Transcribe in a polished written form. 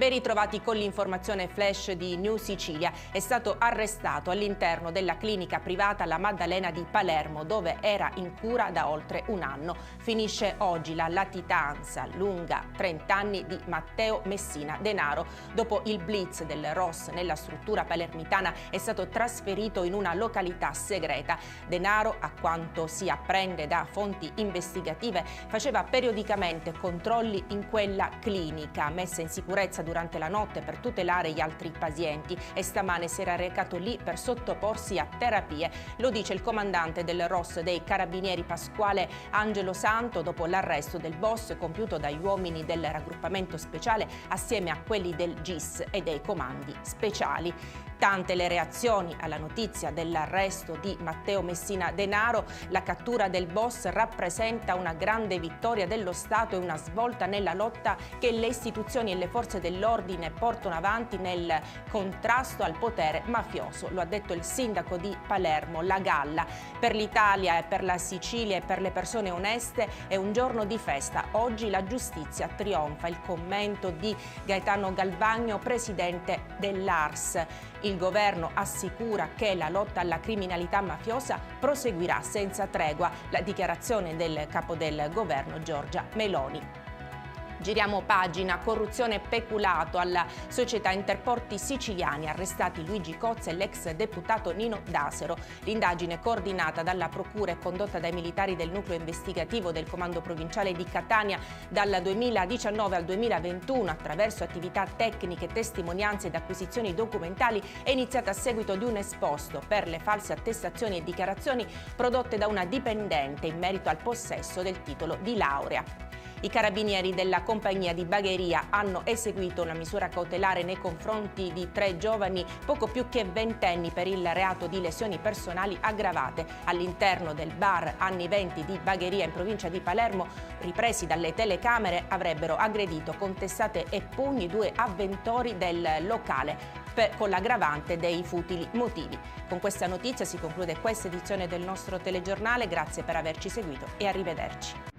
Ben ritrovati con l'informazione flash di New Sicilia. È stato arrestato all'interno della clinica privata La Maddalena di Palermo, dove era in cura da oltre un anno. Finisce oggi la latitanza lunga 30 anni di Matteo Messina Denaro. Dopo il blitz del ROS nella struttura palermitana è stato trasferito in una località segreta. Denaro, a quanto si apprende da fonti investigative, faceva periodicamente controlli in quella clinica, messa in sicurezza durante la notte per tutelare gli altri pazienti, e stamane si era recato lì per sottoporsi a terapie. Lo dice il comandante del ROS dei Carabinieri Pasquale Angelo Santo dopo l'arresto del boss compiuto dagli uomini del raggruppamento speciale assieme a quelli del GIS e dei comandi speciali. Tante le reazioni alla notizia dell'arresto di Matteo Messina Denaro. La cattura del boss rappresenta una grande vittoria dello Stato e una svolta nella lotta che le istituzioni e le forze dell'ordine portano avanti nel contrasto al potere mafioso. Lo ha detto il sindaco di Palermo, La Galla. Per l'Italia e per la Sicilia e per le persone oneste è un giorno di festa. Oggi la giustizia trionfa. Il commento di Gaetano Galvagno, presidente dell'ARS. Il governo assicura che la lotta alla criminalità mafiosa proseguirà senza tregua. La dichiarazione del capo del governo Giorgia Meloni. Giriamo pagina. Corruzione e peculato alla società Interporti Siciliani, arrestati Luigi Cozza e l'ex deputato Nino Dasero. L'indagine, coordinata dalla procura e condotta dai militari del nucleo investigativo del comando provinciale di Catania dal 2019 al 2021 attraverso attività tecniche, testimonianze ed acquisizioni documentali, è iniziata a seguito di un esposto per le false attestazioni e dichiarazioni prodotte da una dipendente in merito al possesso del titolo di laurea. I carabinieri della compagnia di Bagheria hanno eseguito una misura cautelare nei confronti di 3 giovani poco più che ventenni per il reato di lesioni personali aggravate. All'interno del bar anni 20 di Bagheria in provincia di Palermo, ripresi dalle telecamere, avrebbero aggredito con testate e pugni 2 avventori del locale con l'aggravante dei futili motivi. Con questa notizia si conclude questa edizione del nostro telegiornale. Grazie per averci seguito e arrivederci.